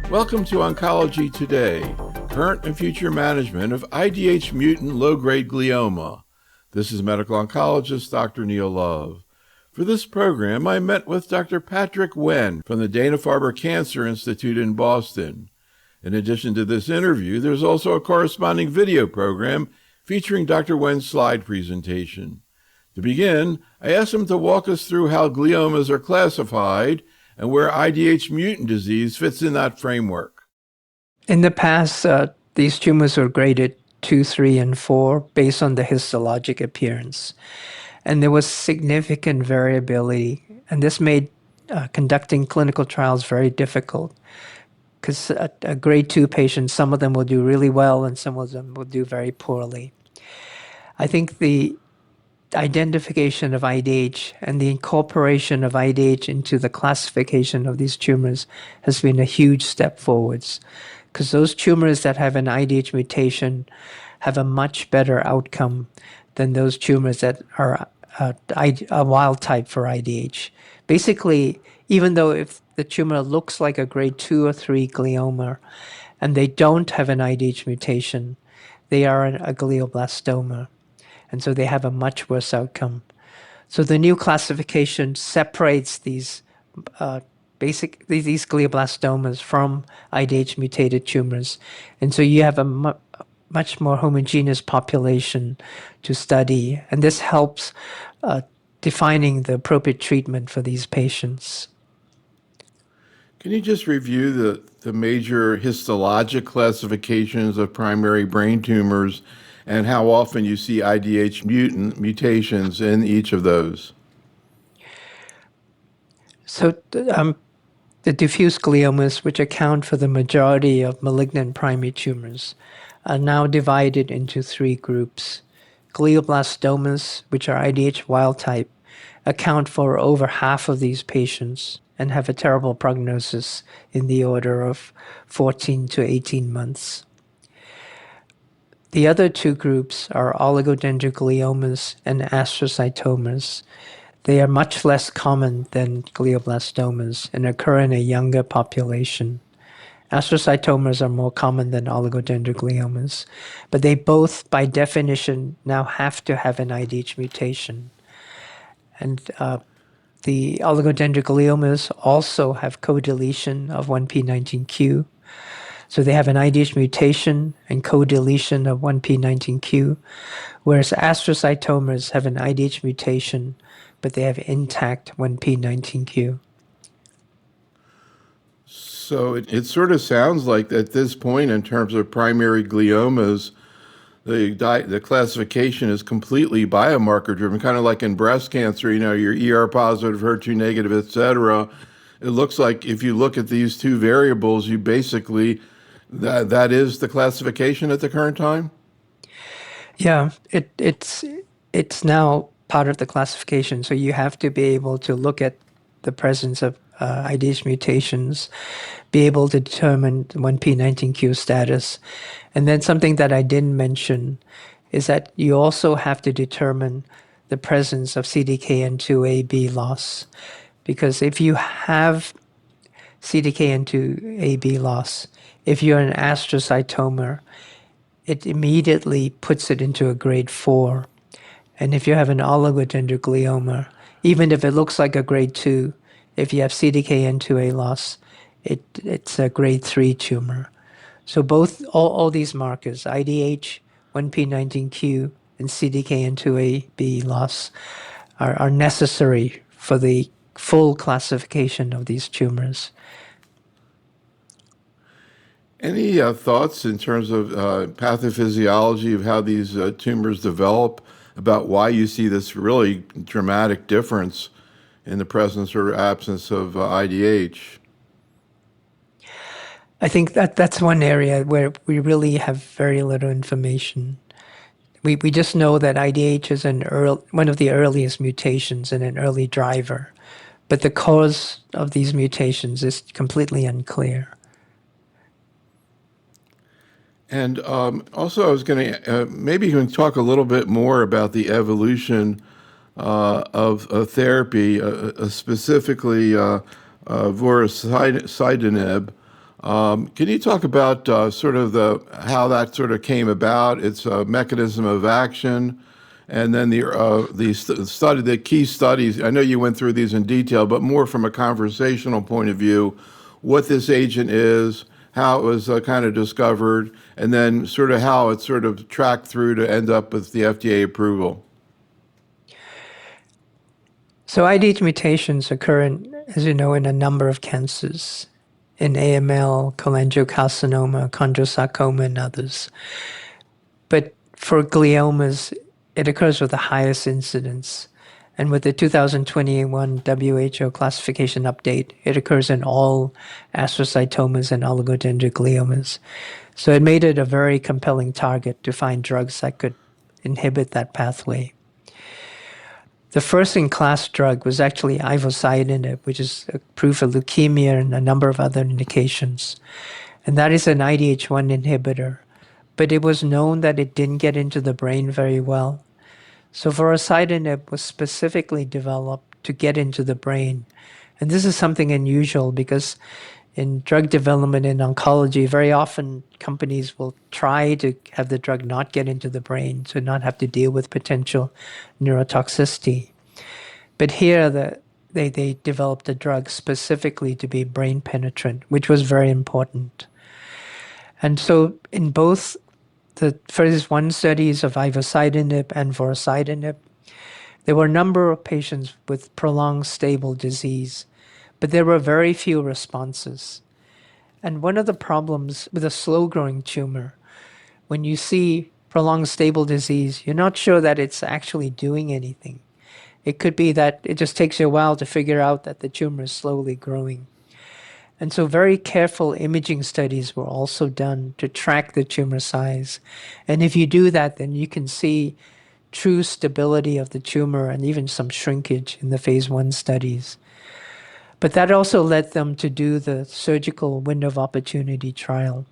Welcome to Oncology Today, current and future management of IDH-Mutant low-grade glioma. This is medical oncologist Dr. Neil Love. For this program, I met with Dr. Patrick Wen from the Dana-Farber Cancer Institute in Boston. In addition to this interview, there's also a corresponding video program featuring Dr. Wen's slide presentation. To begin, I asked him to walk us through how gliomas are classified and where IDH-mutant disease fits in that framework. In the past, these tumors were graded 2, 3, and 4 based on the histologic appearance. And there was significant variability, and this made conducting clinical trials very difficult because a grade 2 patient, some of them will do really well and some of them will do very poorly. I think the identification of IDH and the incorporation of IDH into the classification of these tumors has been a huge step forwards, because those tumors that have an IDH mutation have a much better outcome than those tumors that are a wild type for IDH. Basically, even though if the tumor looks like a grade 2 or 3 glioma and they don't have an IDH mutation, they are a glioblastoma. And so they have a much worse outcome. So the new classification separates these glioblastomas from IDH mutated tumors. And so you have a much more homogeneous population to study. And this helps defining the appropriate treatment for these patients. Can you just review the major histologic classifications of primary brain tumors and how often you see IDH mutant mutations in each of those? So the diffuse gliomas, which account for the majority of malignant primary tumors, are now divided into 3 groups. Glioblastomas, which are IDH wild type, account for over half of these patients and have a terrible prognosis in the order of 14 to 18 months. The other 2 groups are oligodendrogliomas and astrocytomas. They are much less common than glioblastomas and occur in a younger population. Astrocytomas are more common than oligodendrogliomas, but they both, by definition, now have to have an IDH mutation. And the oligodendrogliomas also have co-deletion of 1p19q. So they have an IDH mutation and co-deletion of 1p19q, whereas astrocytomas have an IDH mutation, but they have intact 1p19q. So it sort of sounds like at this point, in terms of primary gliomas, the classification is completely biomarker driven, kind of like in breast cancer, you're ER positive, HER2 negative, et cetera. It looks like if you look at these 2 variables, you basically, that is the classification at the current time? Yeah, it's now part of the classification. So you have to be able to look at the presence of IDH mutations, be able to determine 1p19q status. And then something that I didn't mention is that you also have to determine the presence of CDKN2AB loss. Because if you have CDKN2AB loss, if you're an astrocytoma, it immediately puts it into a grade 4. And if you have an oligodendroglioma, even if it looks like a grade 2, if you have CDKN2A loss, it's a grade 3 tumor. So all these markers, IDH, 1p19q, and CDKN2AB loss, are necessary for the full classification of these tumors. Any thoughts in terms of pathophysiology of how these tumors develop, about why you see this really dramatic difference in the presence or absence of IDH? I think that's one area where we really have very little information. We just know that IDH is one of the earliest mutations and an early driver, but the cause of these mutations is completely unclear. And also, I was going to maybe you can talk a little bit more about the evolution of therapy, specifically vorasidenib, Can you talk about sort of the how that sort of came about, its mechanism of action, and then the key studies? I know you went through these in detail, but more from a conversational point of view, what this agent is, how it was kind of discovered, and then sort of how it sort of tracked through to end up with the FDA approval. So IDH mutations occur, as you know, in a number of cancers, in AML, cholangiocarcinoma, chondrosarcoma, and others. But for gliomas, it occurs with the highest incidence. And with the 2021 WHO classification update, it occurs in all astrocytomas and oligodendrogliomas. So it made it a very compelling target to find drugs that could inhibit that pathway. The first-in-class drug was actually ivosidenib, which is approved for leukemia and a number of other indications. And that is an IDH1 inhibitor. But it was known that it didn't get into the brain very well. So vorasidenib was specifically developed to get into the brain. And this is something unusual because in drug development in oncology, very often companies will try to have the drug not get into the brain to not have to deal with potential neurotoxicity. But here, they developed a drug specifically to be brain penetrant, which was very important. And so in both the phase 1 studies of ivosidenib and vorasidenib, there were a number of patients with prolonged stable disease, but there were very few responses. And one of the problems with a slow-growing tumor, when you see prolonged stable disease, you're not sure that it's actually doing anything. It could be that it just takes you a while to figure out that the tumor is slowly growing. And so very careful imaging studies were also done to track the tumor size. And if you do that, then you can see true stability of the tumor and even some shrinkage in the phase 1 studies. But that also led them to do the surgical window of opportunity trial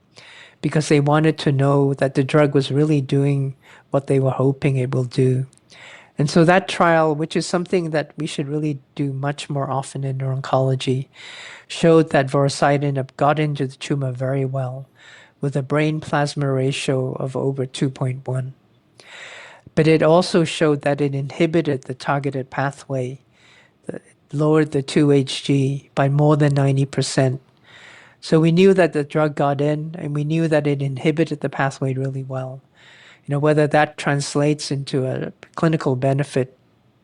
because they wanted to know that the drug was really doing what they were hoping it will do. And so that trial, which is something that we should really do much more often in neuro-oncology, showed that vorasidenib got into the tumor very well with a brain plasma ratio of over 2.1. But it also showed that it inhibited the targeted pathway, lowered the 2-HG by more than 90%. So we knew that the drug got in, and we knew that it inhibited the pathway really well. Whether that translates into a clinical benefit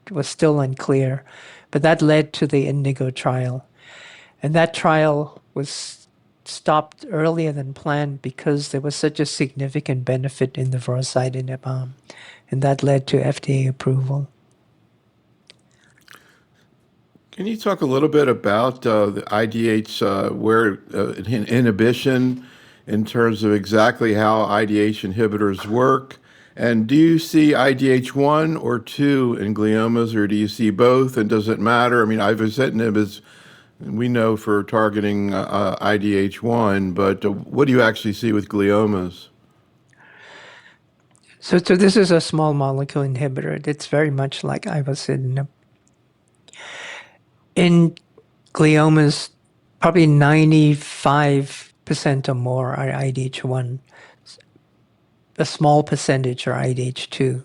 was still unclear, but that led to the Indigo trial. And that trial was stopped earlier than planned because there was such a significant benefit in the vorasidenib arm, and that led to FDA approval. Can you talk a little bit about the IDH inhibition in terms of exactly how IDH inhibitors work? And do you see IDH1 or 2 in gliomas, or do you see both? And does it matter? I mean, ivosidenib is, we know, for targeting IDH1, but what do you actually see with gliomas? So this is a small molecule inhibitor. It's very much like ivosidenib. In gliomas, probably 95% or more are IDH1. A small percentage are IDH2.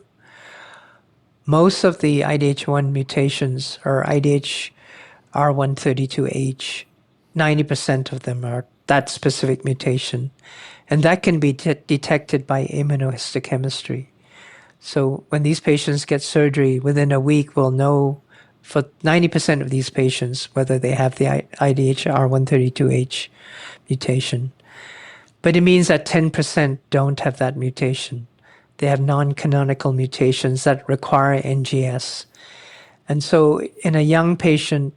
Most of the IDH1 mutations are IDH-R132H. 90% of them are that specific mutation. And that can be detected by immunohistochemistry. So when these patients get surgery, within a week, we'll know for 90% of these patients whether they have the IDH-R132H mutation. But it means that 10% don't have that mutation. They have non-canonical mutations that require NGS. And so in a young patient,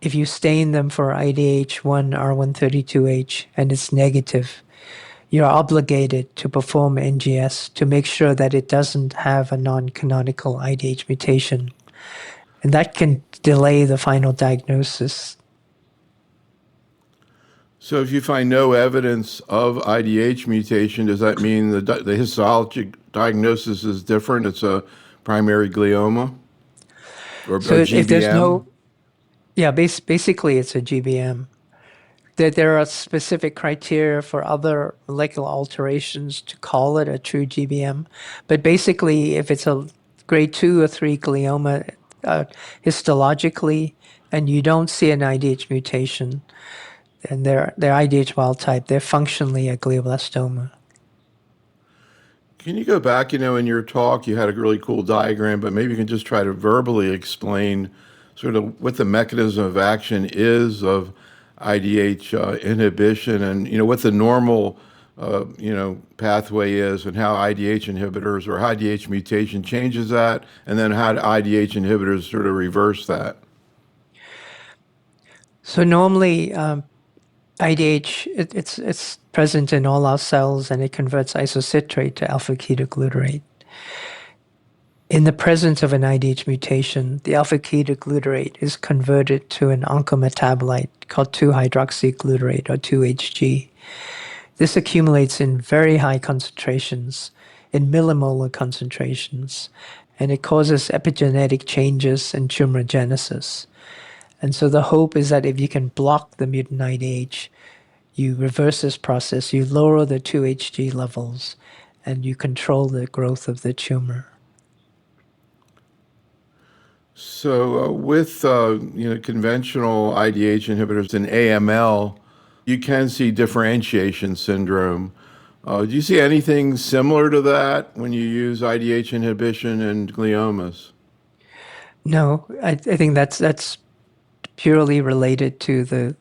if you stain them for IDH1-R132H and it's negative, you're obligated to perform NGS to make sure that it doesn't have a non-canonical IDH mutation. And that can delay the final diagnosis. So if you find no evidence of IDH mutation, does that mean the histologic diagnosis is different? It's a primary glioma or So GBM? if there's no, yeah, basically it's a GBM. There are specific criteria for other molecular alterations to call it a true GBM. But basically, if it's a grade 2 or 3 glioma histologically, and you don't see an IDH mutation, and they're IDH wild type, they're functionally a glioblastoma. Can you go back? In your talk, you had a really cool diagram, but maybe you can just try to verbally explain sort of what the mechanism of action is of IDH inhibition and, what the normal, pathway is and how IDH inhibitors or IDH mutation changes that, and then how IDH inhibitors sort of reverse that. So normally, IDH, it's present in all our cells, and it converts isocitrate to alpha-ketoglutarate. In the presence of an IDH mutation, the alpha-ketoglutarate is converted to an oncometabolite called 2-hydroxyglutarate, or 2-HG. This accumulates in very high concentrations, in millimolar concentrations, and it causes epigenetic changes and tumorigenesis. And so the hope is that if you can block the mutant IDH, you reverse this process, you lower the 2-HG levels, and you control the growth of the tumor. So with conventional IDH inhibitors in AML, you can see differentiation syndrome. Do you see anything similar to that when you use IDH inhibition in gliomas? No, I think that's purely related to the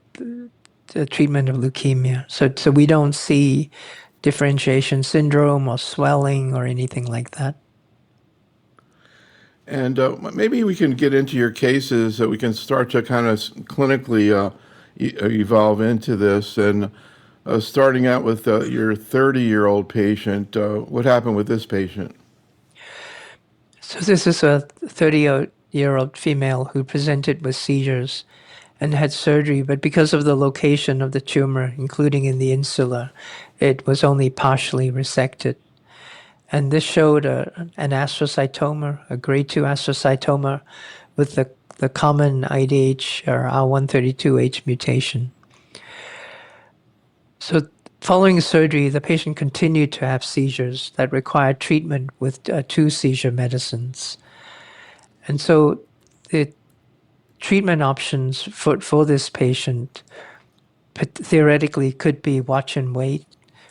treatment of leukemia. So we don't see differentiation syndrome or swelling or anything like that. And maybe we can get into your cases so we can start to kind of clinically evolve into this. And starting out with your 30-year-old patient, what happened with this patient? So this is a 30-year-old female who presented with seizures and had surgery, but because of the location of the tumor, including in the insula, it was only partially resected. And this showed an astrocytoma, a grade 2 astrocytoma with the common IDH or R132H mutation. So following surgery, the patient continued to have seizures that required treatment with 2 seizure medicines. And so the treatment options for this patient theoretically could be watch and wait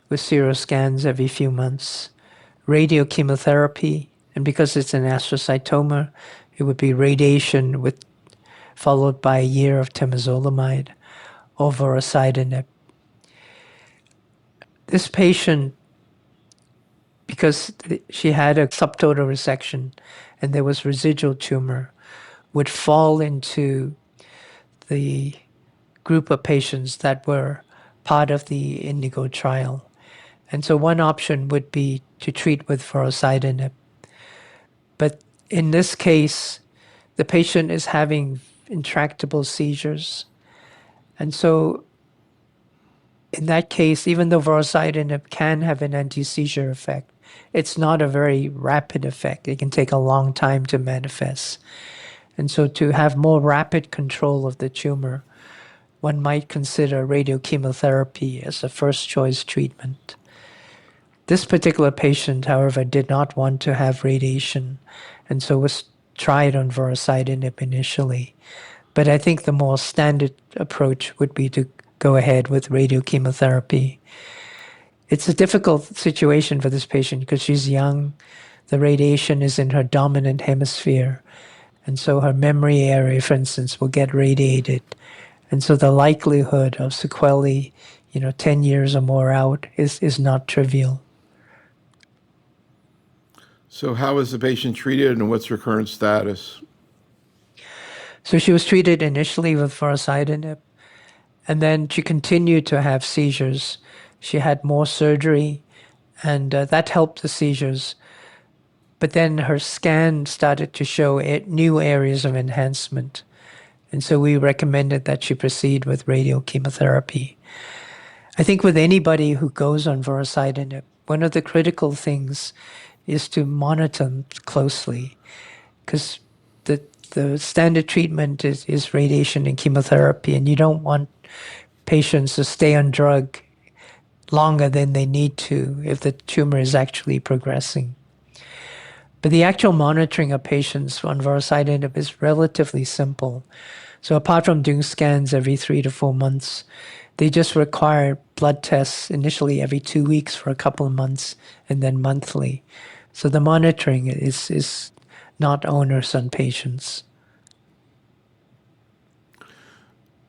with seroscans every few months, radiochemotherapy, and because it's an astrocytoma, it would be radiation followed by a year of temozolomide or vorasidenib. This patient, because she had a subtotal resection and there was residual tumor, would fall into the group of patients that were part of the Indigo trial. And so one option would be to treat with vorasidenib. But in this case, the patient is having intractable seizures. And so in that case, even though vorasidenib can have an anti-seizure effect, it's not a very rapid effect. It can take a long time to manifest. And so to have more rapid control of the tumor, one might consider radiochemotherapy as a first choice treatment. This particular patient, however, did not want to have radiation, and so was tried on vorasidenib initially. But I think the more standard approach would be to go ahead with radiochemotherapy. It's a difficult situation for this patient because she's young. The radiation is in her dominant hemisphere, and so her memory area, for instance, will get radiated. And so the likelihood of sequelae, 10 years or more out is not trivial. So how was the patient treated and what's her current status? So she was treated initially with vorasidenib, and then she continued to have seizures. She had more surgery, and that helped the seizures. But then her scan started to show new areas of enhancement. And so we recommended that she proceed with radiochemotherapy. I think with anybody who goes on vorasidenib, one of the critical things is to monitor them closely, because the standard treatment is radiation and chemotherapy, and you don't want patients to stay on drug longer than they need to if the tumor is actually progressing. But the actual monitoring of patients on vorasidenib is relatively simple. So apart from doing scans every 3 to 4 months, they just require blood tests initially every 2 weeks for a couple of months and then monthly. So the monitoring is not onerous on patients.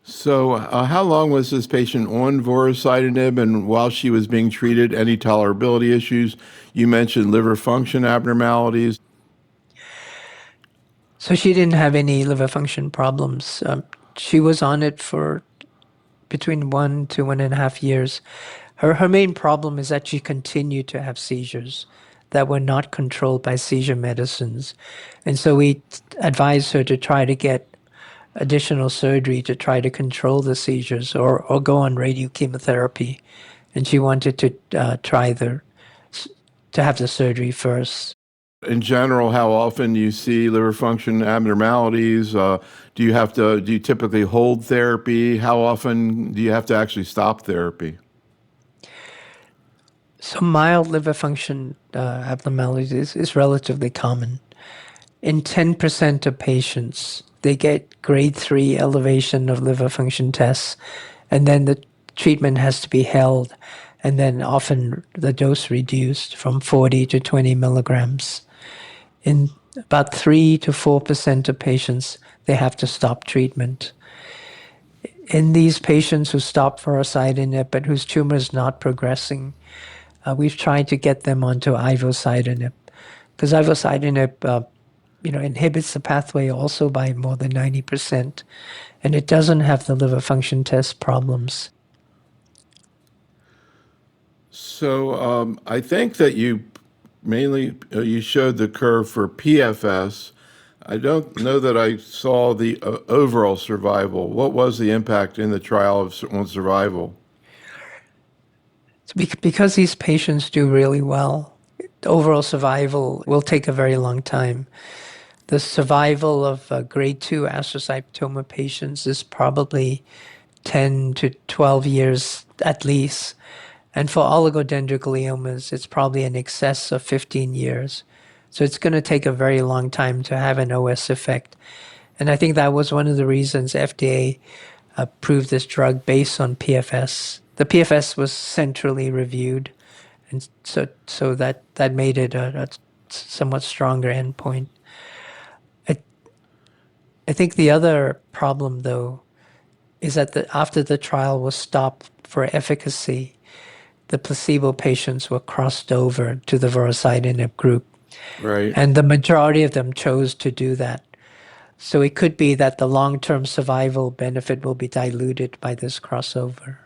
So, how long was this patient on vorasidenib, and while she was being treated, any tolerability issues? You mentioned liver function abnormalities. So she didn't have any liver function problems. She was on it for between 1 to 1.5 years. Her main problem is that she continued to have seizures that were not controlled by seizure medicines. And so we advised her to try to get additional surgery to try to control the seizures or go on radiochemotherapy. And she wanted to to have the surgery first. In general, how often do you see liver function abnormalities? Do you typically hold therapy? How often do you have to actually stop therapy? So mild liver function abnormalities is relatively common. In 10% of patients, they get grade 3 elevation of liver function tests, and then the treatment has to be held, and then often the dose reduced from 40 to 20 milligrams. In about 3 to 4% of patients, they have to stop treatment. In these patients who stop vorasidenib but whose tumor is not progressing, we've tried to get them onto ivosidenib because ivosidenib inhibits the pathway also by more than 90%, and it doesn't have the liver function test problems. So I think that you mainly you showed the curve for PFS. I don't know that I saw the overall survival. What was the impact in the trial on survival? Because these patients do really well, the overall survival will take a very long time. The survival of grade 2 astrocytoma patients is probably 10 to 12 years at least. And for oligodendrogliomas, it's probably in excess of 15 years. So it's going to take a very long time to have an OS effect. And I think that was one of the reasons FDA approved this drug based on PFS. The PFS was centrally reviewed, and so that made it a somewhat stronger endpoint. I think the other problem, though, is that after the trial was stopped for efficacy, the placebo patients were crossed over to the vorasidenib group. Right. And the majority of them chose to do that. So it could be that the long-term survival benefit will be diluted by this crossover.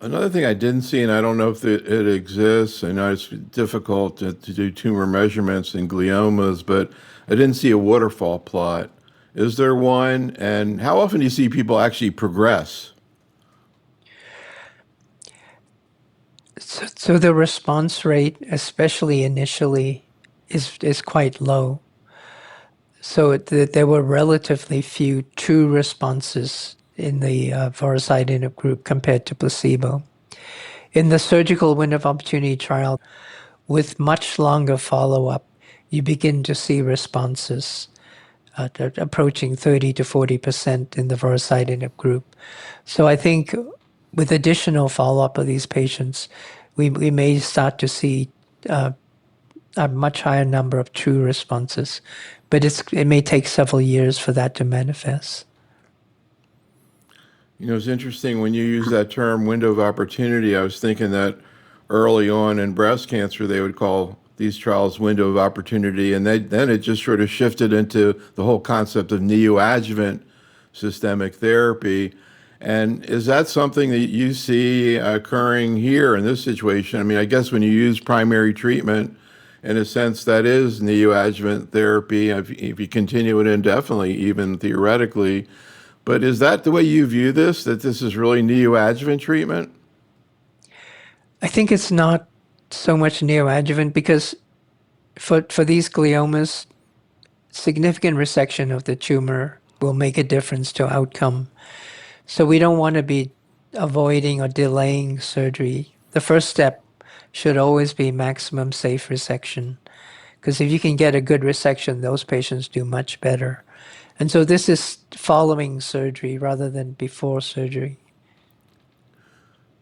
Another thing I didn't see, and I don't know if it exists, I know it's difficult to do tumor measurements in gliomas, but I didn't see a waterfall plot. Is there one? And how often do you see people actually progress? So the response rate, especially initially, is quite low. So there were relatively few true responses in the vorasidenib group compared to placebo. In the surgical window of opportunity trial, with much longer follow-up, you begin to see responses approaching 30 to 40% in the vorasidenib group. So I think with additional follow-up of these patients, we may start to see a much higher number of true responses, but it may take several years for that to manifest. You know, it's interesting when you use that term window of opportunity. I was thinking that early on in breast cancer, they would call these trials window of opportunity, and then it just sort of shifted into the whole concept of neoadjuvant systemic therapy. And is that something that you see occurring here in this situation? I mean, I guess when you use primary treatment, in a sense, that is neoadjuvant therapy if you continue it indefinitely, even theoretically. But is that the way you view this, that this is really neoadjuvant treatment? I think it's not so much neoadjuvant because for these gliomas, significant resection of the tumor will make a difference to outcome. So we don't want to be avoiding or delaying surgery. The first step should always be maximum safe resection, because if you can get a good resection, those patients do much better. And so this is following surgery rather than before surgery.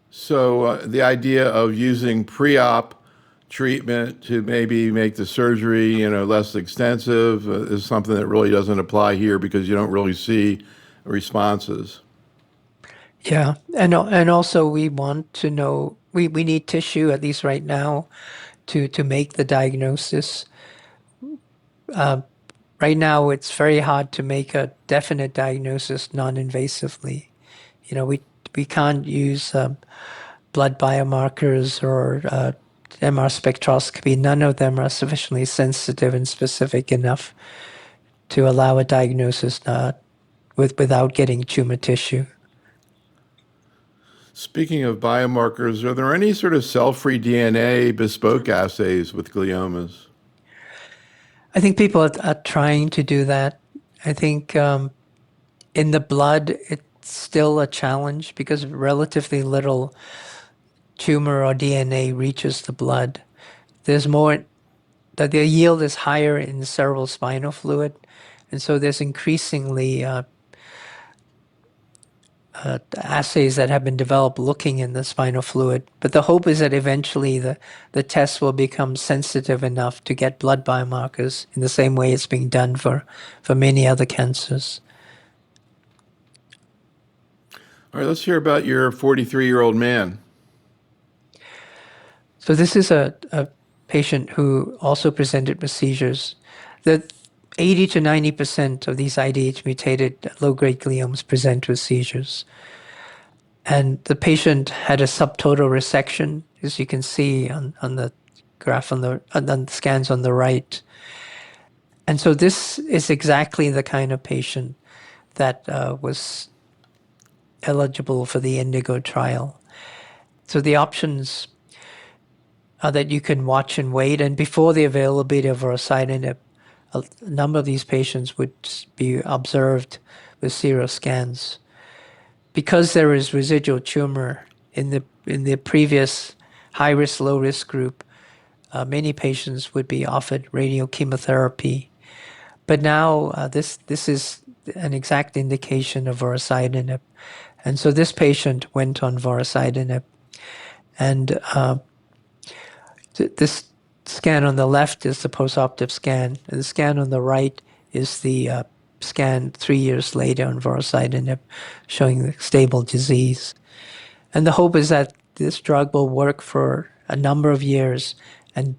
So the idea of using pre-op treatment to maybe make the surgery, less extensive is something that really doesn't apply here because you don't really see responses. Yeah, and also we want to know we need tissue, at least right now, to make the diagnosis. Right now, it's very hard to make a definite diagnosis non-invasively. We can't use blood biomarkers or MR spectroscopy. None of them are sufficiently sensitive and specific enough to allow a diagnosis without getting tumor tissue. Speaking of biomarkers, are there any sort of cell-free DNA bespoke assays with gliomas? I think people are trying to do that. I think in the blood, it's still a challenge because relatively little tumor or DNA reaches the blood. There's more, that the yield is higher in cerebral spinal fluid. And so there's increasingly assays that have been developed looking in the spinal fluid. But the hope is that eventually the test will become sensitive enough to get blood biomarkers in the same way it's being done for many other cancers. All right, let's hear about your 43-year-old man. So this is a patient who also presented with seizures. The 80 to 90% of these IDH mutated low-grade gliomas present with seizures. And the patient had a subtotal resection, as you can see on the graph on the scans on the right. And so this is exactly the kind of patient that was eligible for the Indigo trial. So the options are that you can watch and wait, and before the availability of vorasidenib, a number of these patients would be observed with serial scans. Because there is residual tumor in the previous high risk, low risk group, many patients would be offered radiochemotherapy. But now this is an exact indication of vorasidenib, and so this patient went on vorasidenib, and this scan on the left is the postoperative scan, and the scan on the right is the scan 3 years later on vorasidenib, showing the stable disease. And the hope is that this drug will work for a number of years and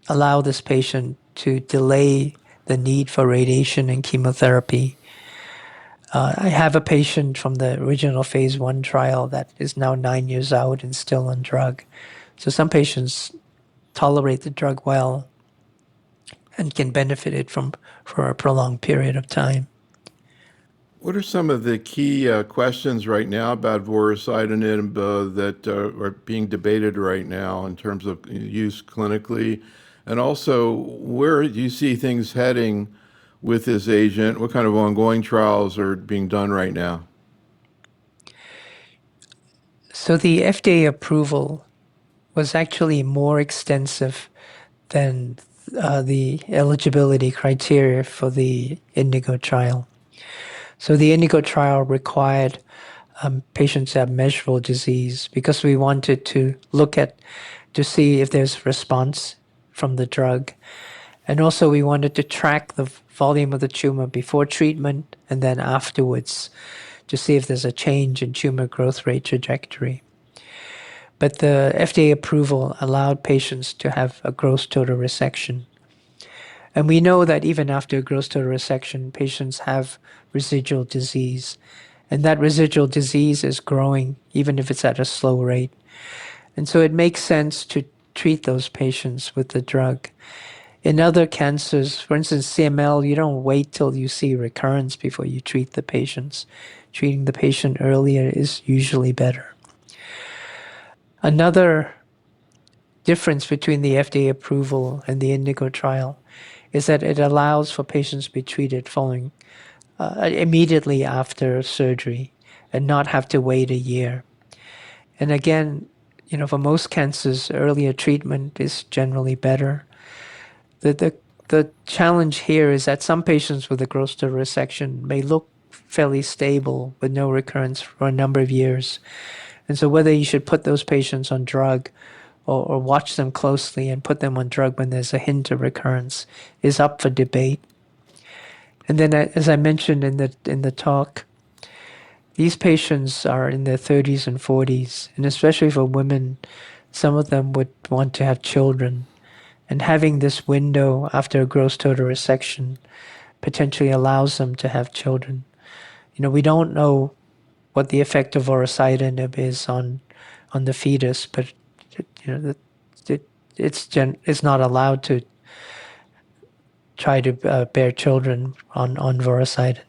allow this patient to delay the need for radiation and chemotherapy. I have a patient from the original phase 1 trial that is now 9 years out and still on drug. So some patients tolerate the drug well and can benefit it for a prolonged period of time. What are some of the key questions right now about vorasidenib that are being debated right now in terms of use clinically? And also, where do you see things heading with this agent? What kind of ongoing trials are being done right now? So the FDA approval was actually more extensive than the eligibility criteria for the Indigo trial. So the Indigo trial required patients to have measurable disease because we wanted to look to see if there's response from the drug. And also we wanted to track the volume of the tumor before treatment and then afterwards to see if there's a change in tumor growth rate trajectory. But the FDA approval allowed patients to have a gross total resection. And we know that even after a gross total resection, patients have residual disease. And that residual disease is growing, even if it's at a slow rate. And so it makes sense to treat those patients with the drug. In other cancers, for instance, CML, you don't wait till you see recurrence before you treat the patients. Treating the patient earlier is usually better. Another difference between the FDA approval and the Indigo trial is that it allows for patients to be treated following immediately after surgery. and not have to wait a year. And again, for most cancers, earlier treatment is generally better. The challenge here is that some patients with a gross total resection may look fairly stable with no recurrence for a number of years. And so whether you should put those patients on drug or watch them closely and put them on drug when there's a hint of recurrence is up for debate. And then, as I mentioned in the talk, these patients are in their 30s and 40s, and especially for women, some of them would want to have children. And having this window after a gross total resection potentially allows them to have children. We don't know what the effect of vorasidenib is on the fetus, but it's not allowed to try to bear children on vorasidenib.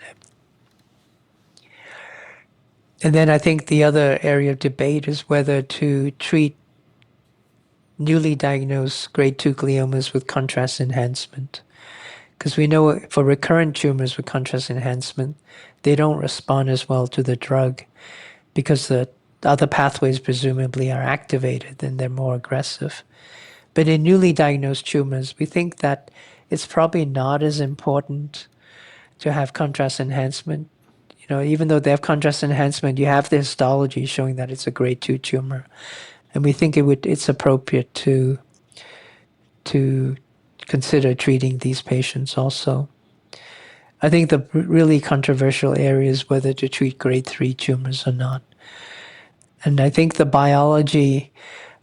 And then I think the other area of debate is whether to treat newly diagnosed grade 2 gliomas with contrast enhancement. Because we know for recurrent tumors with contrast enhancement, they don't respond as well to the drug because the other pathways presumably are activated and they're more aggressive. But in newly diagnosed tumors, we think that it's probably not as important to have contrast enhancement. Even though they have contrast enhancement, you have the histology showing that it's a grade 2 tumor. And we think it's appropriate to consider treating these patients also. I think the really controversial area is whether to treat grade 3 tumors or not. And I think the biology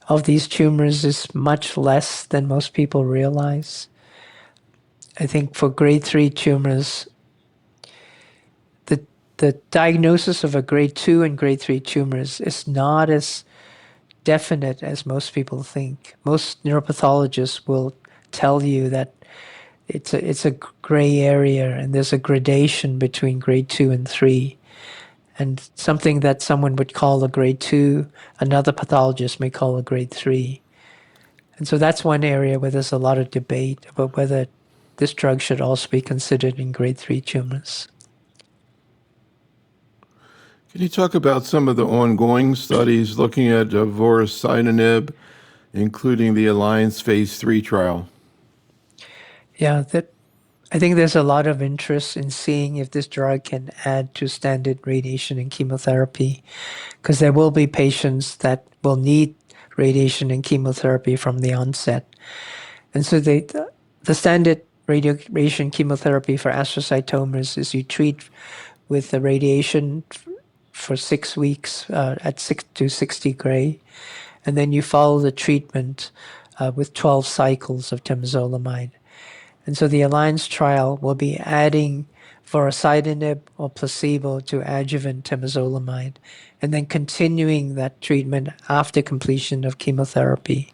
of these tumors is much less than most people realize. I think for grade 3 tumors, the diagnosis of a grade 2 and grade 3 tumors is not as definite as most people think. Most neuropathologists will tell you that it's a gray area and there's a gradation between grade 2 and 3. And something that someone would call a grade 2, another pathologist may call a grade 3. And so that's one area where there's a lot of debate about whether this drug should also be considered in grade 3 tumors. Can you talk about some of the ongoing studies looking at vorasidenib, including the Alliance Phase 3 trial? Yeah, I think there's a lot of interest in seeing if this drug can add to standard radiation and chemotherapy, because there will be patients that will need radiation and chemotherapy from the onset. And so the standard radiation chemotherapy for astrocytomas is you treat with the radiation for 6 weeks at 6 to 60 gray, and then you follow the treatment with 12 cycles of temozolomide. And so the Alliance trial will be adding vorasidenib or placebo to adjuvant temozolomide, and then continuing that treatment after completion of chemotherapy.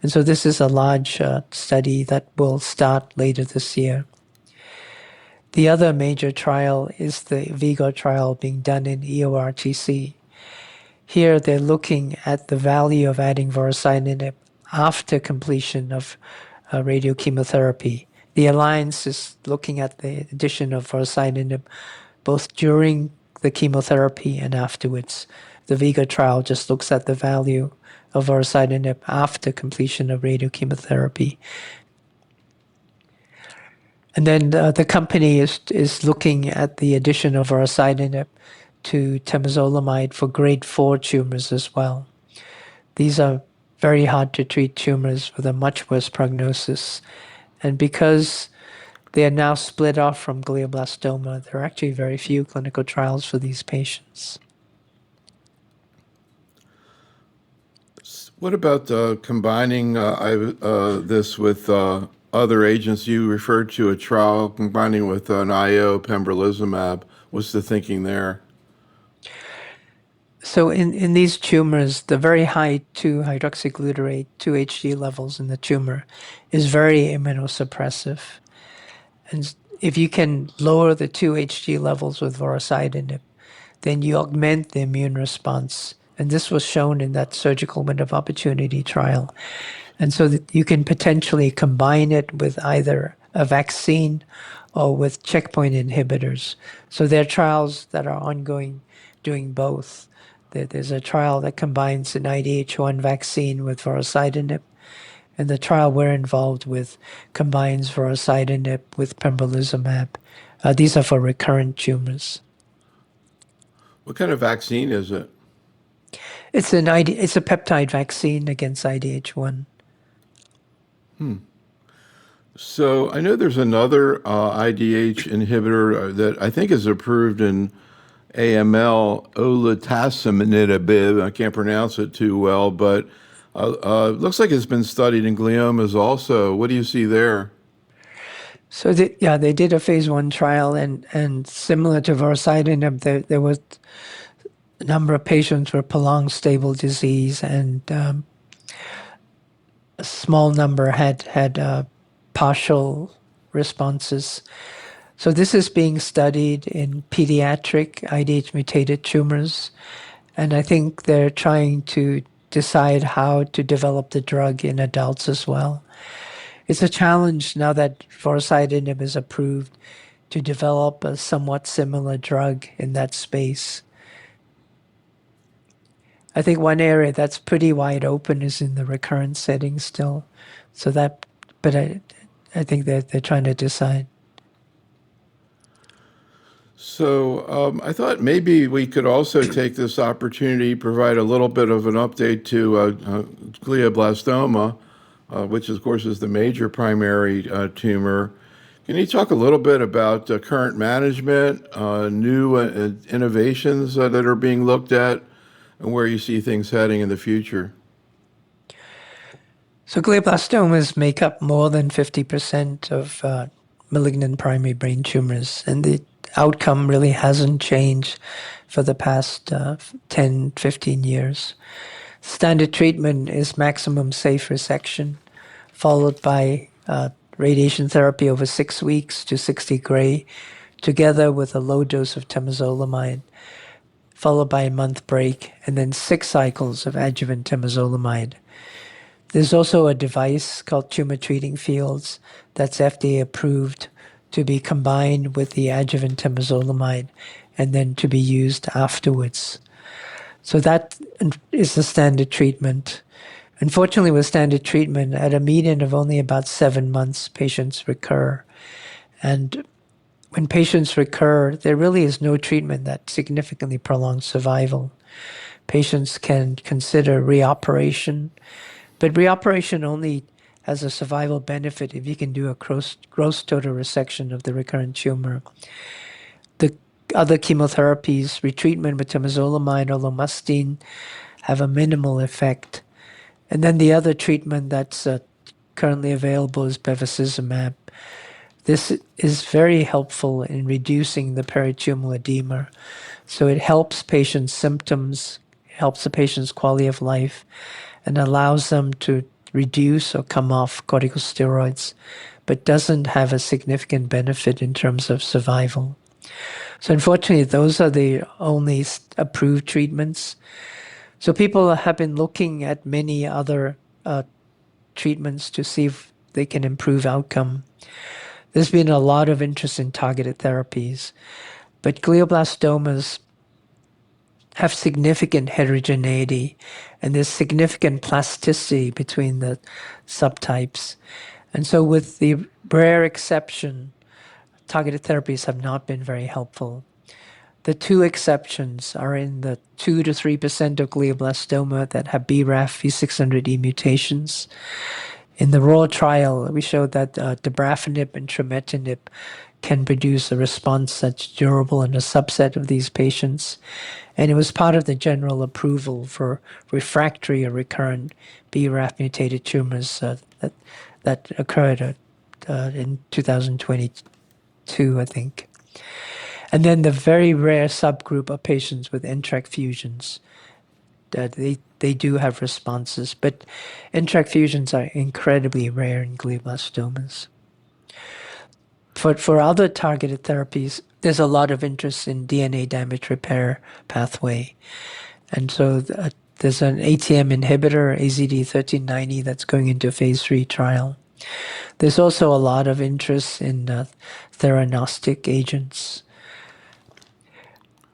And so this is a large study that will start later this year. The other major trial is the VIGO trial being done in EORTC. Here they're looking at the value of adding vorasidenib after completion of radiochemotherapy. The Alliance is looking at the addition of vorasidenib both during the chemotherapy and afterwards. The VIGO trial just looks at the value of vorasidenib after completion of radiochemotherapy. And then the company is looking at the addition of vorasidenib to temozolomide for grade 4 tumors as well. These are very hard to treat tumors with a much worse prognosis. And because they are now split off from glioblastoma, there are actually very few clinical trials for these patients. What about combining this with other agents? You referred to a trial combining with an IO pembrolizumab. What's the thinking there? So in these tumors, the very high 2-hydroxyglutarate, 2-HG levels in the tumor is very immunosuppressive. And if you can lower the 2-HG levels with vorasidenib, then you augment the immune response. And this was shown in that surgical window of opportunity trial. And so that you can potentially combine it with either a vaccine or with checkpoint inhibitors. So there are trials that are ongoing doing both. There's a trial that combines an IDH-1 vaccine with vorasidenib, and the trial we're involved with combines vorasidenib with pembrolizumab. These are for recurrent tumors. What kind of vaccine is it? It's a peptide vaccine against IDH-1. So I know there's another IDH inhibitor that I think is approved in AML, olutasidenib. I can't pronounce it too well, but looks like it's been studied in gliomas also. What do you see there? So they did a phase 1 trial, and similar to vorasidenib, there was a number of patients with prolonged stable disease, and a small number had partial responses. So this is being studied in pediatric IDH mutated tumors, and I think they're trying to decide how to develop the drug in adults as well. It's a challenge now that vorasidenib is approved to develop a somewhat similar drug in that space. I think one area that's pretty wide open is in the recurrent setting still. But I think they're trying to decide. So I thought maybe we could also take this opportunity, provide a little bit of an update to glioblastoma, which of course is the major primary tumor. Can you talk a little bit about current management, new innovations that are being looked at, and where you see things heading in the future? So glioblastomas make up more than 50% of malignant primary brain tumors, and the outcome really hasn't changed for the past 10, 15 years. Standard treatment is maximum safe resection, followed by radiation therapy over 6 weeks to 60 gray, together with a low dose of temozolomide, followed by a month break, and then 6 cycles of adjuvant temozolomide. There's also a device called Tumor Treating Fields that's FDA approved to be combined with the adjuvant temozolomide and then to be used afterwards. So that is the standard treatment. Unfortunately, with standard treatment, at a median of only about 7 months, patients recur. And when patients recur, there really is no treatment that significantly prolongs survival. Patients can consider reoperation, but reoperation only has a survival benefit if you can do a gross total resection of the recurrent tumor. The other chemotherapies, retreatment with temozolomide or lomustine, have a minimal effect. And then the other treatment that's currently available is bevacizumab. This is very helpful in reducing the peritumoral edema. So it helps patients' symptoms, helps the patient's quality of life, and allows them to reduce or come off corticosteroids, but doesn't have a significant benefit in terms of survival. So unfortunately, those are the only approved treatments. So people have been looking at many other treatments to see if they can improve outcome. There's been a lot of interest in targeted therapies, but glioblastomas have significant heterogeneity, and there's significant plasticity between the subtypes. And so with the rare exception, targeted therapies have not been very helpful. The two exceptions are in the 2 to 3% of glioblastoma that have BRAF V600E mutations. In the RAW trial, we showed that dabrafenib and trametinib can produce a response that's durable in a subset of these patients. And it was part of the general approval for refractory or recurrent BRAF mutated tumors that occurred in 2022, I think. And then the very rare subgroup of patients with NTRK fusions, they do have responses, but NTRK fusions are incredibly rare in glioblastomas. For other targeted therapies, there's a lot of interest in DNA damage repair pathway. And so there's an ATM inhibitor, AZD1390, that's going into a phase 3 trial. There's also a lot of interest in theranostic agents.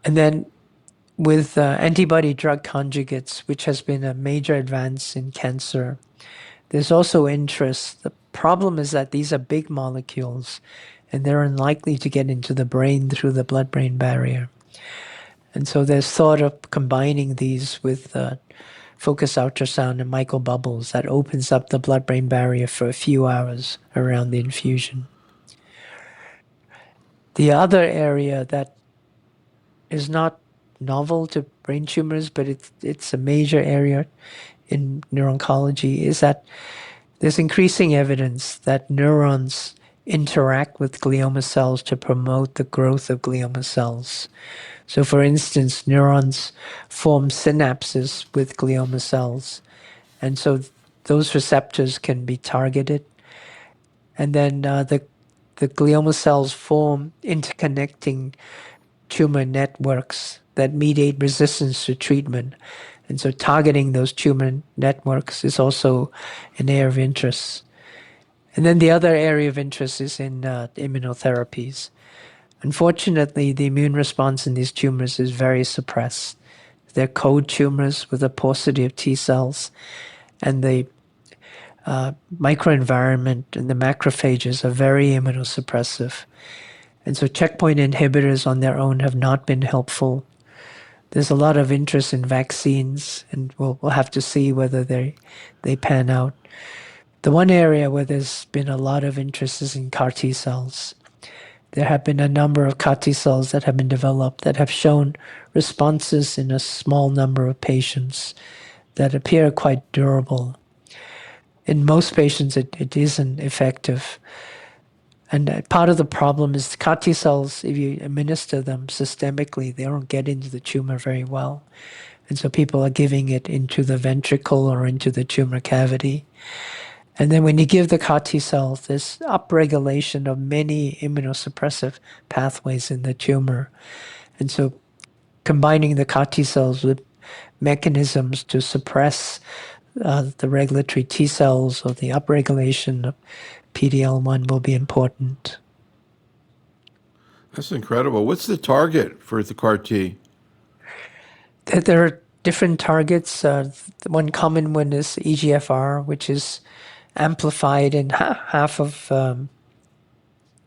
And then with antibody drug conjugates, which has been a major advance in cancer, there's also interest. The problem is that these are big molecules and they're unlikely to get into the brain through the blood-brain barrier. And so there's thought of combining these with focused ultrasound and microbubbles that opens up the blood-brain barrier for a few hours around the infusion. The other area that is not novel to brain tumors, but it's a major area in neuro-oncology, is that there's increasing evidence that neurons interact with glioma cells to promote the growth of glioma cells. So for instance, neurons form synapses with glioma cells. And so those receptors can be targeted. And then the glioma cells form interconnecting tumor networks that mediate resistance to treatment. And so targeting those tumor networks is also an area of interest. And then the other area of interest is in immunotherapies. Unfortunately, the immune response in these tumors is very suppressed. They're cold tumors with a paucity of T cells, and the microenvironment and the macrophages are very immunosuppressive. And so checkpoint inhibitors on their own have not been helpful. There's a lot of interest in vaccines, and we'll have to see whether they pan out. The one area where there's been a lot of interest is in CAR T cells. There have been a number of CAR T cells that have been developed that have shown responses in a small number of patients that appear quite durable. In most patients, it isn't effective. And part of the problem is the CAR T cells, if you administer them systemically, they don't get into the tumor very well. And so people are giving it into the ventricle or into the tumor cavity. And then when you give the CAR T cells, there's upregulation of many immunosuppressive pathways in the tumor. And so combining the CAR T cells with mechanisms to suppress the regulatory T cells or the upregulation of PD-L1 will be important. That's incredible. What's the target for the CAR T? There are different targets. One common one is EGFR, which is amplified in half of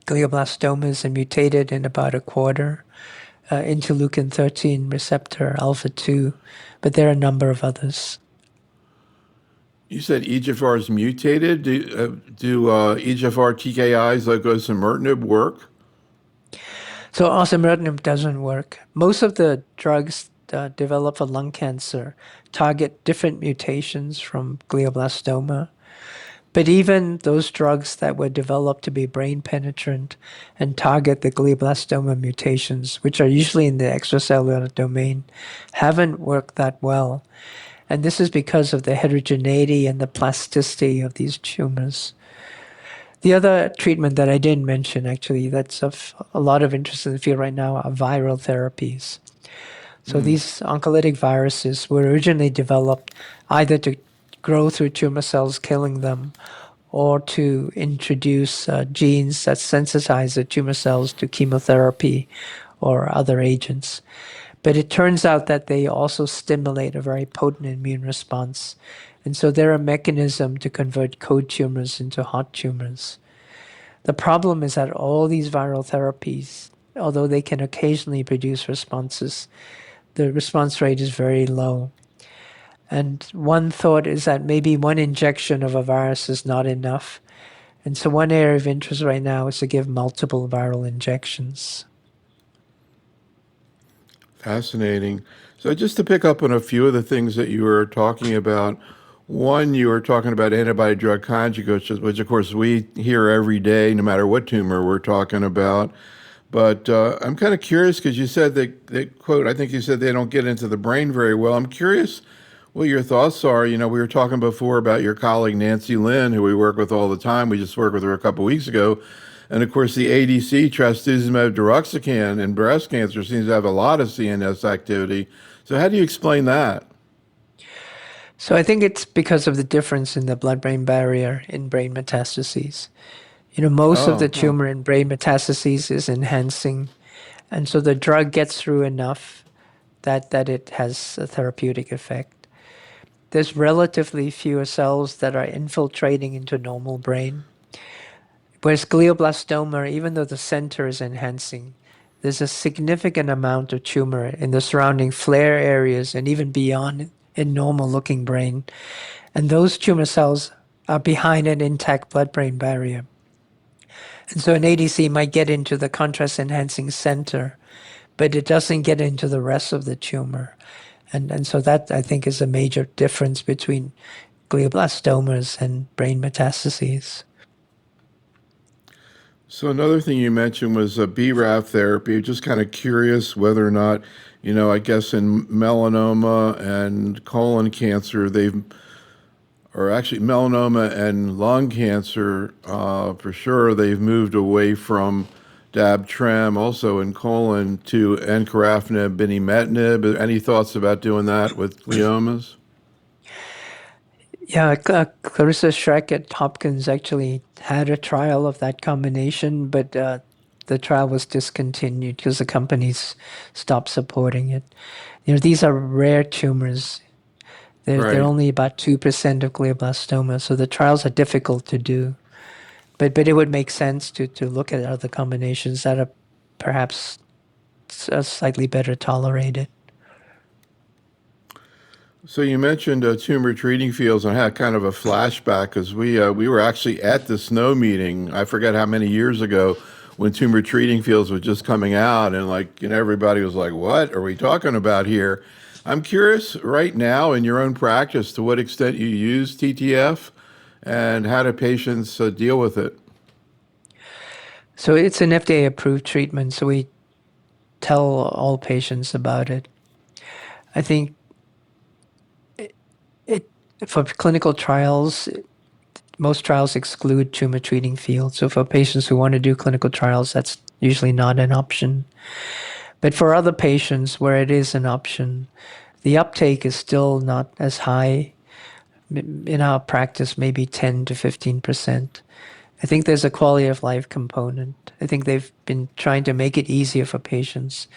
glioblastomas and mutated in about a quarter. Interleukin-13 receptor alpha 2, but there are a number of others. You said EGFR is mutated. Do EGFR TKIs like osimertinib work? So osimertinib doesn't work. Most of the drugs developed for lung cancer target different mutations from glioblastoma. But even those drugs that were developed to be brain penetrant and target the glioblastoma mutations, which are usually in the extracellular domain, haven't worked that well. And this is because of the heterogeneity and the plasticity of these tumors. The other treatment that I didn't mention, actually, that's of a lot of interest in the field right now, are viral therapies. So these oncolytic viruses were originally developed either to grow through tumor cells, killing them, or to introduce genes that sensitize the tumor cells to chemotherapy or other agents. But it turns out that they also stimulate a very potent immune response. And so they're a mechanism to convert cold tumors into hot tumors. The problem is that all these viral therapies, although they can occasionally produce responses, the response rate is very low. And one thought is that maybe one injection of a virus is not enough. And so one area of interest right now is to give multiple viral injections. Fascinating. So just to pick up on a few of the things that you were talking about, one, you were talking about antibody drug conjugates, which of course we hear every day, no matter what tumor we're talking about. But I'm kind of curious because you said that, quote, I think you said they don't get into the brain very well. I'm curious what your thoughts are. You know, we were talking before about your colleague Nancy Lin, who we work with all the time. We just worked with her a couple of weeks ago. And of course, the ADC, trastuzumab deruxtecan, in breast cancer seems to have a lot of CNS activity. So how do you explain that? So I think it's because of the difference in the blood-brain barrier in brain metastases. Most of the Oh, huh. tumor in brain metastases is enhancing, and so the drug gets through enough that it has a therapeutic effect. There's relatively fewer cells that are infiltrating into normal brain. Whereas glioblastoma, even though the center is enhancing, there's a significant amount of tumor in the surrounding flare areas and even beyond in normal looking brain. And those tumor cells are behind an intact blood-brain barrier. And so an ADC might get into the contrast enhancing center, but it doesn't get into the rest of the tumor. And so that I think is a major difference between glioblastomas and brain metastases. So another thing you mentioned was a BRAF therapy. Just kind of curious whether or not, I guess in melanoma and colon cancer, or actually melanoma and lung cancer, for sure, they've moved away from Dabtrem, also in colon, to encorafenib, binimetinib. Any thoughts about doing that with gliomas? Yeah, Clarissa Schreck at Hopkins actually had a trial of that combination, but the trial was discontinued because the companies stopped supporting it. These are rare tumors. They're Right. only about 2% of glioblastoma, so the trials are difficult to do. But it would make sense to look at other combinations that are perhaps slightly better tolerated. So you mentioned tumor treating fields, and I had kind of a flashback because we were actually at the SNO meeting. I forget how many years ago when tumor treating fields was just coming out, and everybody was like, "What are we talking about here?" I'm curious right now in your own practice to what extent you use TTF, and how do patients deal with it? So it's an FDA approved treatment, so we tell all patients about it. I think it for clinical trials, most trials exclude tumor treating fields. So for patients who want to do clinical trials, that's usually not an option. But for other patients where it is an option, the uptake is still not as high. In our practice, maybe 10 to 15%. I think there's a quality of life component. I think they've been trying to make it easier for patients,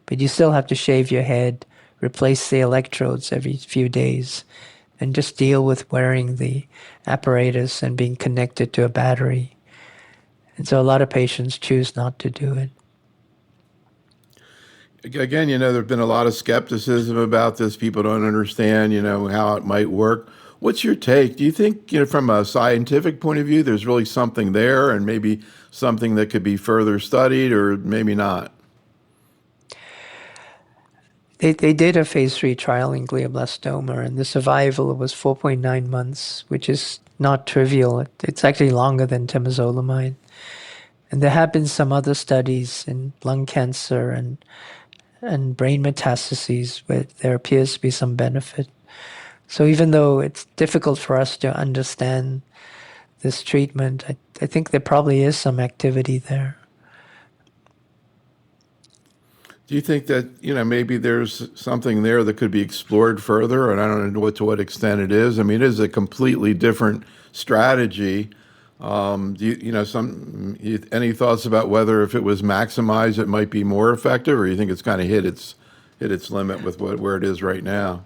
but you still have to shave your head, replace the electrodes every few days, and just deal with wearing the apparatus and being connected to a battery. And so a lot of patients choose not to do it. Again, there've been a lot of skepticism about this. People don't understand, how it might work. What's your take? Do you think, from a scientific point of view, there's really something there and maybe something that could be further studied or maybe not? They did a phase 3 trial in glioblastoma, and the survival was 4.9 months, which is not trivial. It's actually longer than temozolomide. And there have been some other studies in lung cancer and brain metastases where there appears to be some benefit. So even though it's difficult for us to understand this treatment, I think there probably is some activity there. Do you think that, maybe there's something there that could be explored further? And I don't know to what extent it is. I mean, it is a completely different strategy. Do any thoughts about whether if it was maximized, it might be more effective, or you think it's kind of hit its limit with where it is right now?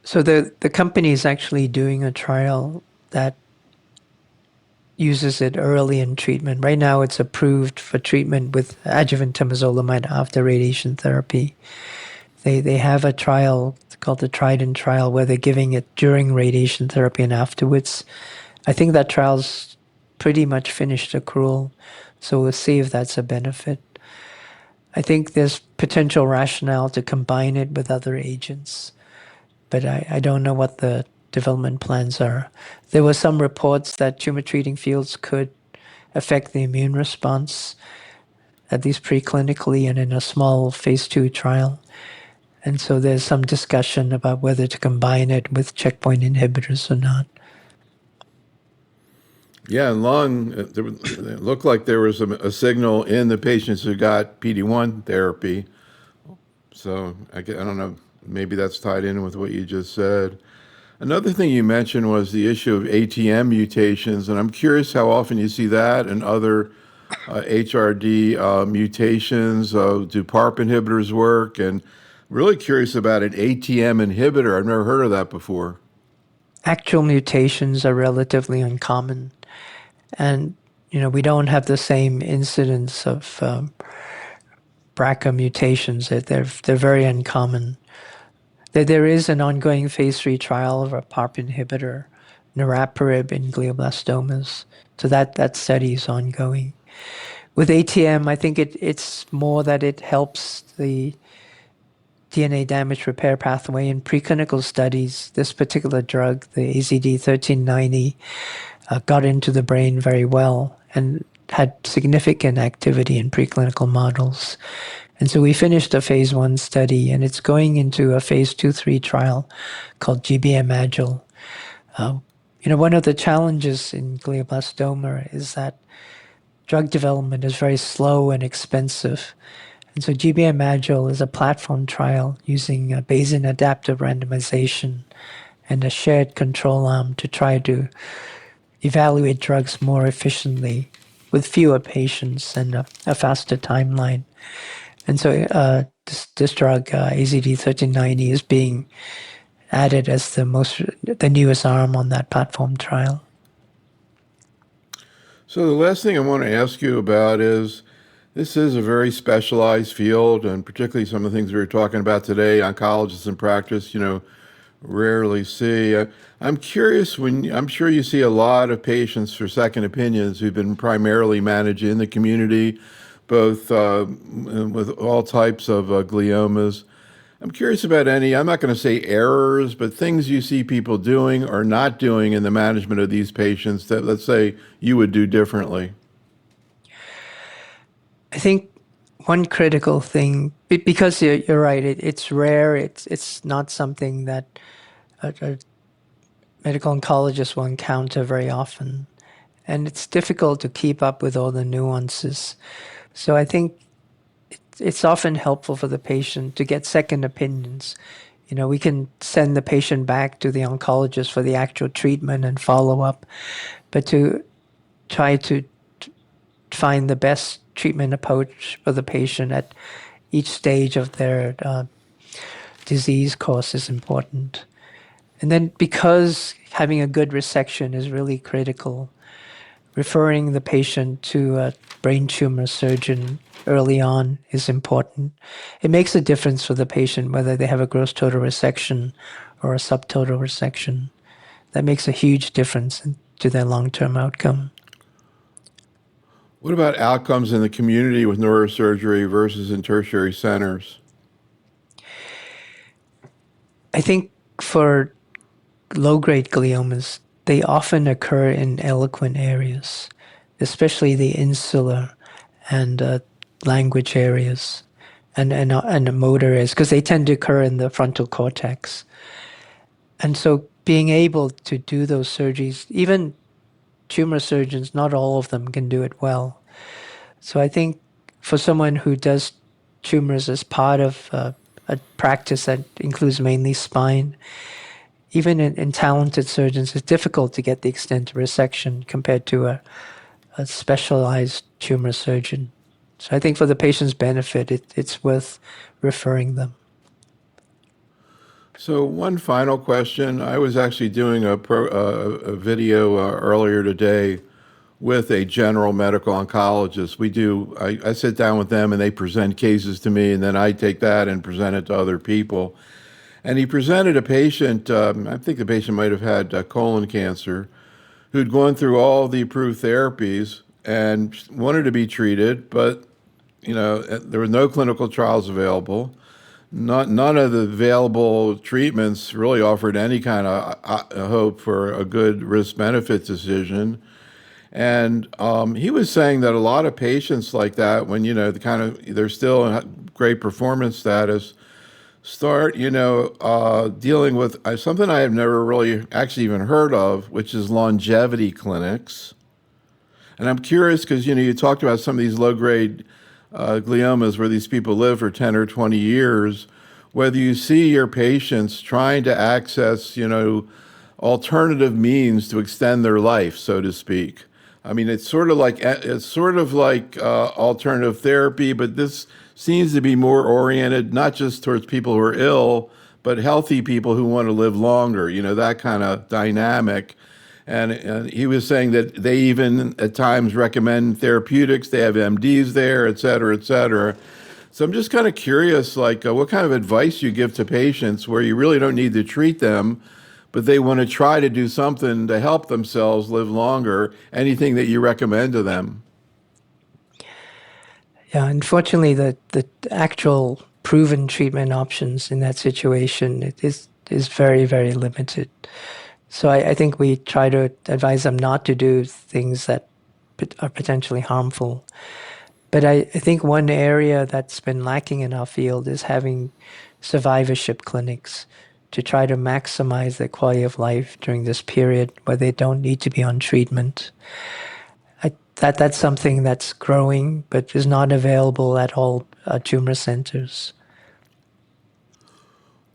So the company is actually doing a trial that uses it early in treatment. Right now, it's approved for treatment with adjuvant temozolomide after radiation therapy. They have a trial called the Trident trial where they're giving it during radiation therapy and afterwards. I think that trial's pretty much finished accrual, so we'll see if that's a benefit. I think there's potential rationale to combine it with other agents, but I don't know what the development plans are. There were some reports that tumor treating fields could affect the immune response, at least preclinically and in a small phase 2 trial. And so there's some discussion about whether to combine it with checkpoint inhibitors or not. Yeah, and lung, it looked like there was a signal in the patients who got PD-1 therapy. So I don't know maybe that's tied in with what you just said. Another thing you mentioned was the issue of ATM mutations, and I'm curious how often you see that and other HRD mutations. Do PARP inhibitors work? And really curious about an ATM inhibitor. I've never heard of that before. Actual mutations are relatively uncommon, and we don't have the same incidence of BRCA mutations. They're very uncommon. There is an ongoing phase 3 trial of a PARP inhibitor, niraparib, in glioblastomas. So that study is ongoing. With ATM, I think it's more that it helps the DNA damage repair pathway. In preclinical studies, this particular drug, the AZD1390, got into the brain very well and had significant activity in preclinical models. And so we finished a phase 1 study, and it's going into a phase 2/3 trial called GBM Agile. One of the challenges in glioblastoma is that drug development is very slow and expensive. And so GBM Agile is a platform trial using a Bayesian adaptive randomization and a shared control arm to try to evaluate drugs more efficiently with fewer patients and a faster timeline. And so this drug, AZD1390, is being added as the newest arm on that platform trial. So the last thing I want to ask you about is, this is a very specialized field, and particularly some of the things we were talking about today, oncologists in practice, rarely see. I'm curious, I'm sure you see a lot of patients for second opinions who've been primarily managed in the community, both with all types of gliomas. I'm curious about I'm not going to say errors, but things you see people doing or not doing in the management of these patients that, let's say, you would do differently. I think one critical thing, because you're right, it's rare, it's not something that a medical oncologist will encounter very often. And it's difficult to keep up with all the nuances. So I think it's often helpful for the patient to get second opinions. We can send the patient back to the oncologist for the actual treatment and follow up, but to try to find the best treatment approach for the patient at each stage of their disease course is important. And then, because having a good resection is really critical, referring the patient to a brain tumor surgeon early on is important. It makes a difference for the patient whether they have a gross total resection or a subtotal resection. That makes a huge difference to their long-term outcome. What about outcomes in the community with neurosurgery versus in tertiary centers? I think for low-grade gliomas, they often occur in eloquent areas, especially the insular and language areas and the motor areas, because they tend to occur in the frontal cortex. And so being able to do those surgeries, even tumor surgeons, not all of them can do it well. So I think for someone who does tumors as part of a practice that includes mainly spine, even in talented surgeons, it's difficult to get the extent of resection compared to a specialized tumor surgeon. So I think for the patient's benefit, it's worth referring them. So one final question. I was actually doing a video earlier today with a general medical oncologist. I sit down with them and they present cases to me, and then I take that and present it to other people. And he presented a patient, I think the patient might have had colon cancer, who'd gone through all the approved therapies and wanted to be treated, but there were no clinical trials available. None of the available treatments really offered any kind of hope for a good risk-benefit decision. And he was saying that a lot of patients like that, when they're still in great performance status, start dealing with something I have never really actually even heard of, which is longevity clinics. And I'm curious because you talked about some of these low-grade gliomas where these people live for 10 or 20 years. whether you see your patients trying to access, alternative means to extend their life, so to speak. I mean, it's sort of like alternative therapy, but this seems to be more oriented not just towards people who are ill, but healthy people who want to live longer. That kind of dynamic. And he was saying that they even at times recommend therapeutics. They have MDs there, et cetera, et cetera. So I'm just kind of curious, what kind of advice you give to patients where you really don't need to treat them, but they want to try to do something to help themselves live longer. Anything that you recommend to them? Yeah, unfortunately, the actual proven treatment options in that situation is very, very limited. So I think we try to advise them not to do things that are potentially harmful. But I think one area that's been lacking in our field is having survivorship clinics to try to maximize their quality of life during this period where they don't need to be on treatment. That's something that's growing, but is not available at all tumor centers.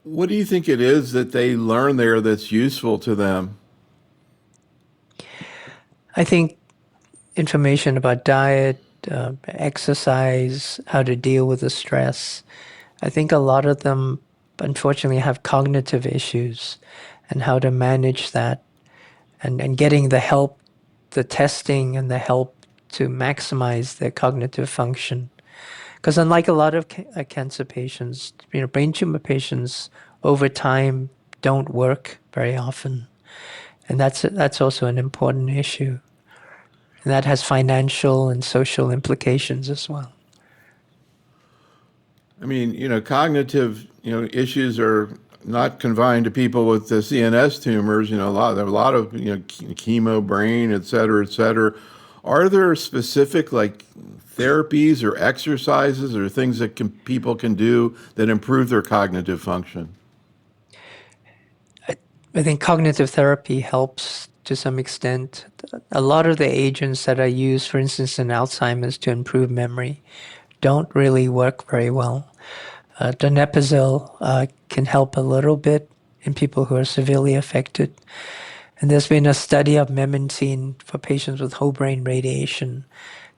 What do you think it is that they learn there that's useful to them? I think information about diet, exercise, how to deal with the stress. I think a lot of them, unfortunately, have cognitive issues and how to manage that and getting the help, the testing and the help to maximize their cognitive function. Because unlike a lot of cancer patients, brain tumor patients over time don't work very often. And that's also an important issue. And that has financial and social implications as well. I mean, cognitive, issues are not confined to people with the CNS tumors. There are a lot of, chemo, brain, et cetera, et cetera. Are there specific therapies or exercises or things that people can do that improve their cognitive function? I think cognitive therapy helps to some extent. A lot of the agents that are used, for instance, in Alzheimer's to improve memory, don't really work very well. Donepezil can help a little bit in people who are severely affected. And there's been a study of memantine for patients with whole brain radiation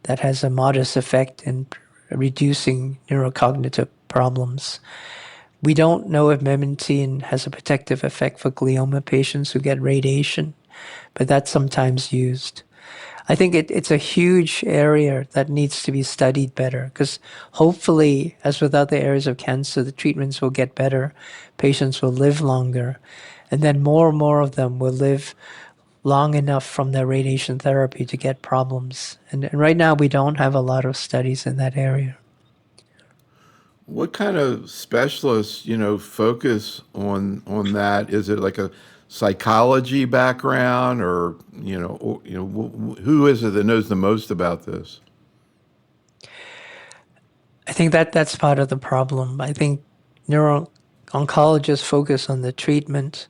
that has a modest effect in reducing neurocognitive problems. We don't know if memantine has a protective effect for glioma patients who get radiation, but that's sometimes used. I think it's a huge area that needs to be studied better because hopefully, as with other areas of cancer, the treatments will get better, patients will live longer, and then more and more of them will live long enough from their radiation therapy to get problems. And right now, we don't have a lot of studies in that area. What kind of specialists, focus on that? Is it like a psychology background, or who is it that knows the most about this? I think that's part of the problem. I think neuro-oncologists focus on the treatment.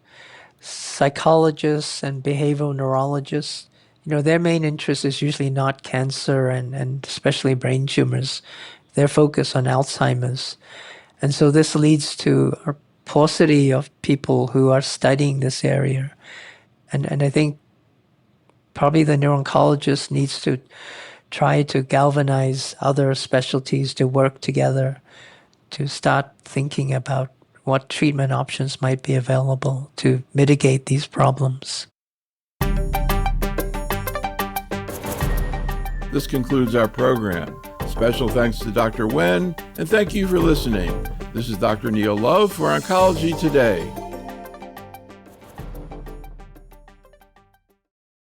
Psychologists and behavioral neurologists, their main interest is usually not cancer and especially brain tumors. They're focused on Alzheimer's. And so this leads to a paucity of people who are studying this area. And I think probably the neuro-oncologist needs to try to galvanize other specialties to work together to start thinking about what treatment options might be available to mitigate these problems. This concludes our program. Special thanks to Dr. Wen, and thank you for listening. This is Dr. Neil Love for Oncology Today.